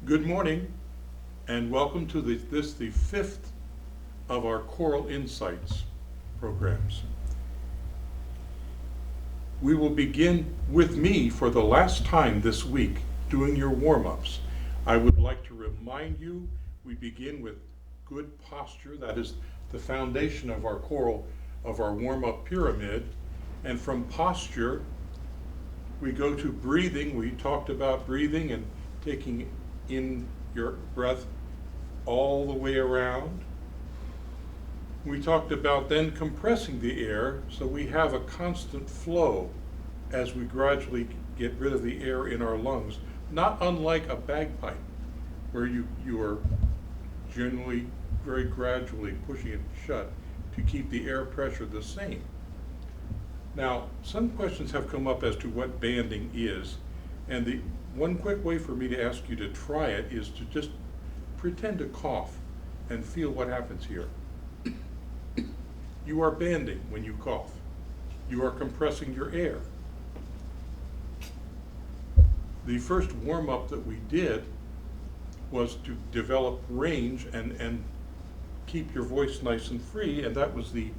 Good morning, and welcome to the fifth of our Choral Insights programs. We will begin with me for the last time this week doing your warm-ups. I would like to remind you, we begin with good posture. That is the foundation of our warm-up pyramid. And from posture, we go to breathing. We talked about breathing and taking in your breath all the way around. We talked about then compressing the air so we have a constant flow as we gradually get rid of the air in our lungs, not unlike a bagpipe where you are generally very gradually pushing it shut to keep the air pressure the same. Now, some questions have come up as to what banding is, and the one quick way for me to ask you to try it is to just pretend to cough and feel what happens here. You are banding when you cough. You are compressing your air. The first warm-up that we did was to develop range and keep your voice nice and free, and that was the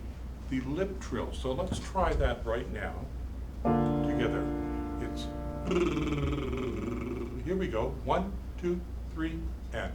lip trill. So let's try that right now together. It's here we go. 1, 2, 3, and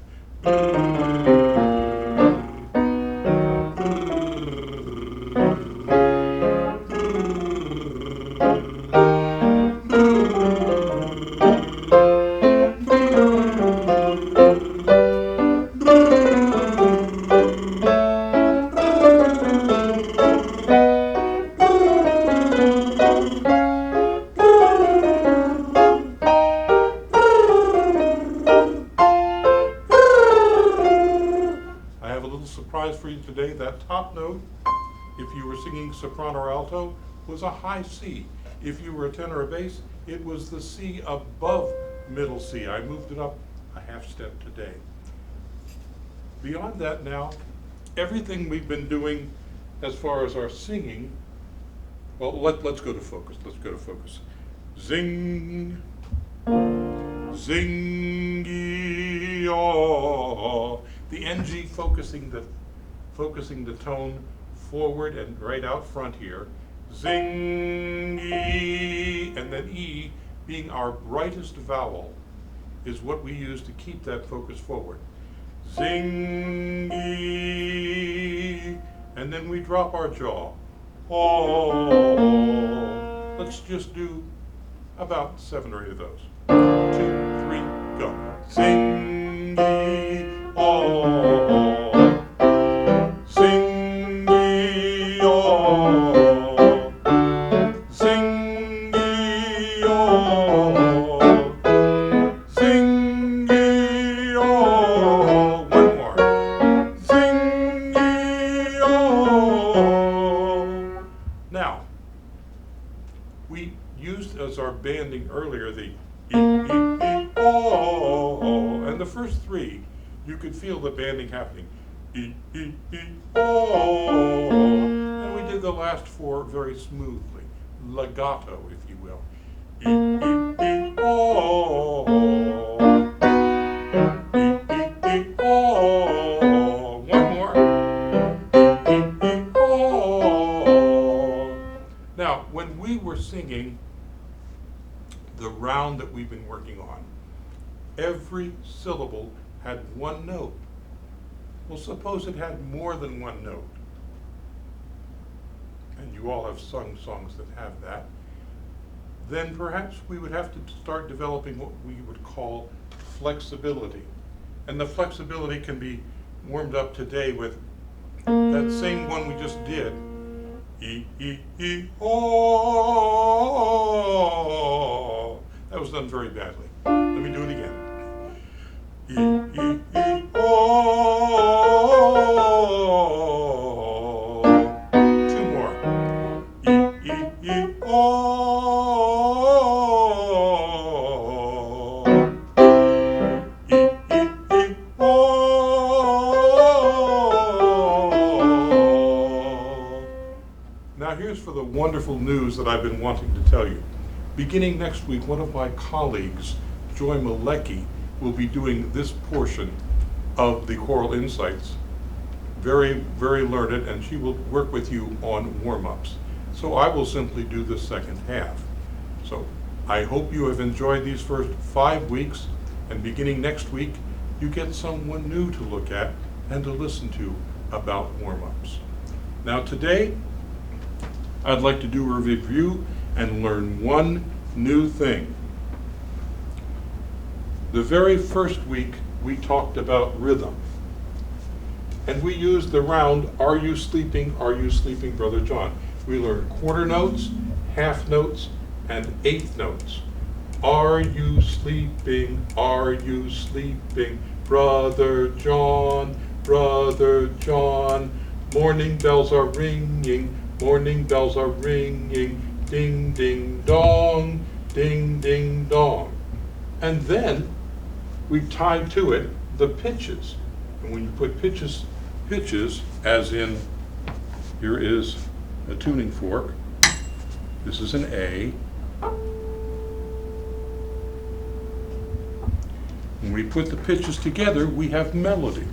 surprise for you today. That top note, if you were singing soprano or alto, was a high C. If you were a tenor or bass, it was the C above middle C. I moved it up a half step today. Beyond that now, everything we've been doing as far as our singing, well, let's go to focus. Let's go to focus. Zing, zingy-aw. The NG focusing the tone forward and right out front here. Zing-y, and then E being our brightest vowel is what we use to keep that focus forward. Zing-y, and then we drop our jaw. Oh, let's just do about 7 or 8 of those. 2, 3, go. Zing-y, oh, sing-y-oh, sing-y-oh, sing-y-oh. One more. Sing-y-oh. Now, we used as our banding earlier the E-E-E-oh, and the first 3, you could feel the banding happening. E-E-E-oh, and we did the last 4 very smoothly, legato, if you will. E-E-E-oh, E-E-E-oh. One more. E-E-E-oh. Now, when we were singing the round that we've been working on, every syllable had 1 note. Well, suppose it had more than 1 note. And you all have sung songs that have that. Then perhaps we would have to start developing what we would call flexibility. And the flexibility can be warmed up today with that same one we just did. E-E-E-oh. That was done very badly. Let me do it again. E-E-E-oh. 2 more. E-E-E-oh. E-E-E-oh. Now here's for the wonderful news that I've been wanting to tell you. Beginning next week, one of my colleagues, Joy Malecki, will be doing this portion of the Choral Insights. Very, very learned, and she will work with you on warm-ups. So I will simply do the second half. So I hope you have enjoyed these first 5 weeks, and beginning next week, you get someone new to look at and to listen to about warm-ups. Now today, I'd like to do a review and learn one new thing. The very first week, we talked about rhythm. And we used the round, are you sleeping, Brother John? We learned quarter notes, half notes, and eighth notes. Are you sleeping, Brother John, Brother John? Morning bells are ringing, ding, ding, dong, ding, ding, dong. And then we tied to it the pitches. And when you put pitches, as in, here is a tuning fork. This is an A. When we put the pitches together, we have melody.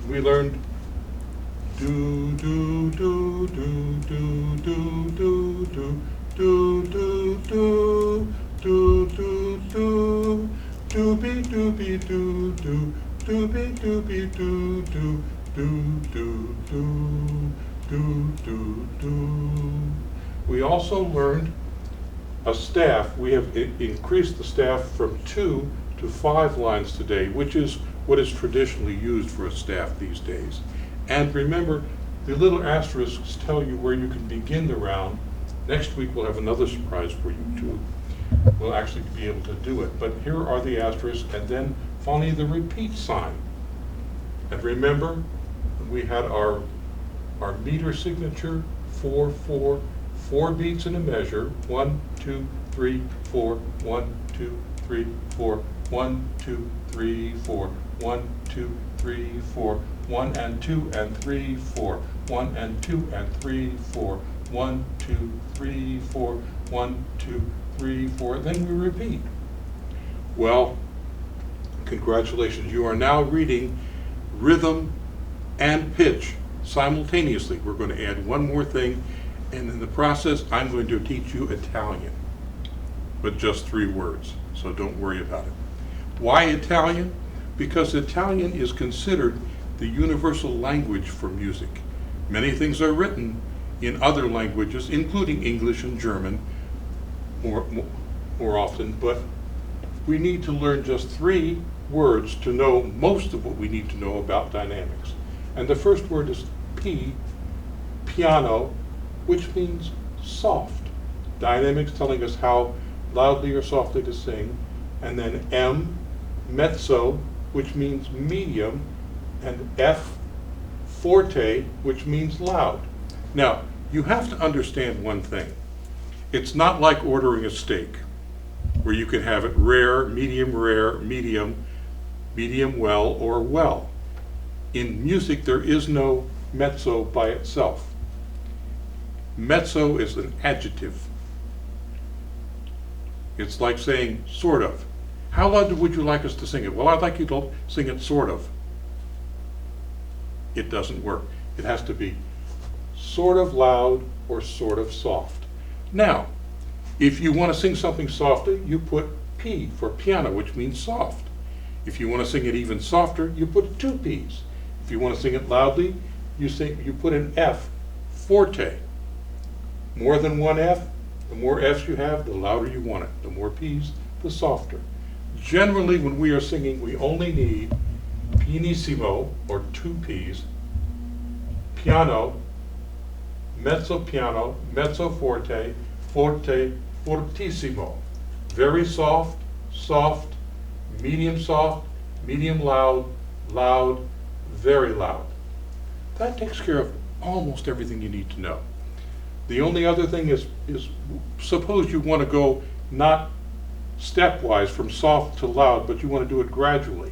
We learned do, do, do, do, do, do, do, do, do, do, do, do, do, do, doobie, doobie, doo, doo, doobie, doobie, doo, doo, doo, doo, doo, doo, doo, doo. We also learned a staff. We have increased the staff from 2 to 5 lines today, which is what is traditionally used for a staff these days. And remember, the little asterisks tell you where you can begin the round. Next week we'll have another surprise for you too. We'll actually be able to do it. But here are the asterisks, and then finally the repeat sign. And remember, we had our meter signature, 4/4, 4 beats in a measure, 1, 2, 3, 4, 1, 2, 3, 4, 1, 2, 3, 4, 1, 2, 3, 4, 1 and 2 and 3, 4, 1 and 2 and 3, 4, 1, 2, 3, 4, 1, 2, 3, 4, then we repeat. Well, congratulations, you are now reading rhythm and pitch simultaneously. We're going to add one more thing, and in the process, I'm going to teach you Italian, but just 3 words, so don't worry about it. Why Italian? Because Italian is considered the universal language for music. Many things are written in other languages, including English and German, more often, but we need to learn just 3 words to know most of what we need to know about dynamics. And the first word is P, piano, which means soft. Dynamics telling us how loudly or softly to sing. And then M, mezzo, which means medium, and F, forte, which means loud. Now, you have to understand one thing. It's not like ordering a steak, where you can have it rare, medium, medium well, or well. In music, there is no mezzo by itself. Mezzo is an adjective. It's like saying sort of. How loud would you like us to sing it? Well, I'd like you to sing it sort of. It doesn't work. It has to be sort of loud or sort of soft. Now, if you want to sing something softly, you put P for piano, which means soft. If you want to sing it even softer, you put 2 P's. If you want to sing it loudly, you put an F, forte. More than 1 F, the more F's you have, the louder you want it. The more P's, the softer. Generally, when we are singing, we only need pianissimo, or 2 P's, piano, mezzo piano, mezzo forte, forte, fortissimo. Very soft, soft, medium loud, loud, very loud. That takes care of almost everything you need to know. The only other thing is suppose you want to go not stepwise from soft to loud, but you want to do it gradually.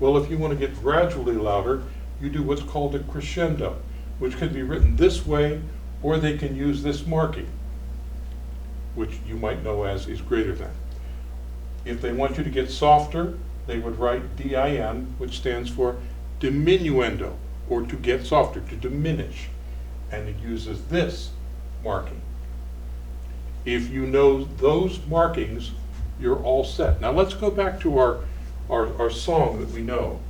Well, if you want to get gradually louder, you do what's called a crescendo, which can be written this way, or they can use this marking, which you might know as is greater than. If they want you to get softer, they would write DIM, which stands for diminuendo, or to get softer, to diminish. And it uses this marking. If you know those markings, you're all set. Now let's go back to our song that we know,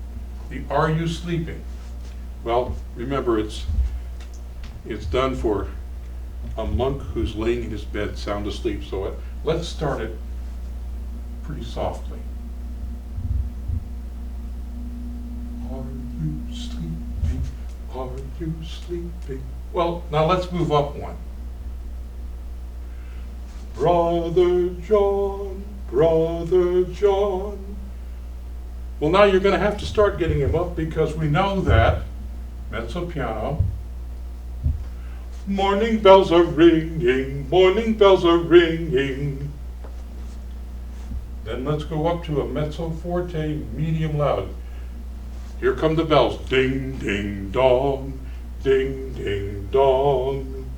the Are You Sleeping? Well, remember it's done for a monk who's laying in his bed sound asleep. So let's start it pretty softly. Are you sleeping? Are you sleeping? Well, now let's move up one. Brother John, Brother John. Well, now you're going to have to start getting him up because we know that mezzo piano. Morning bells are ringing, morning bells are ringing. Then let's go up to a mezzo forte, medium loud. Here come the bells. Ding, ding, dong, ding, ding, dong.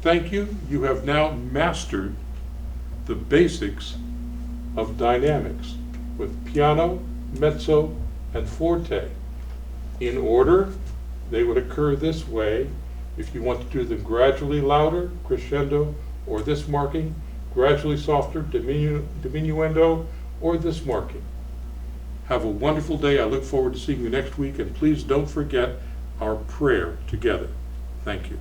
Thank you. You have now mastered the basics of dynamics with piano, mezzo, and forte. In order, they would occur this way. If you want to do them gradually louder, crescendo, or this marking, gradually softer, diminuendo, or this marking. Have a wonderful day. I look forward to seeing you next week, and please don't forget our prayer together. Thank you.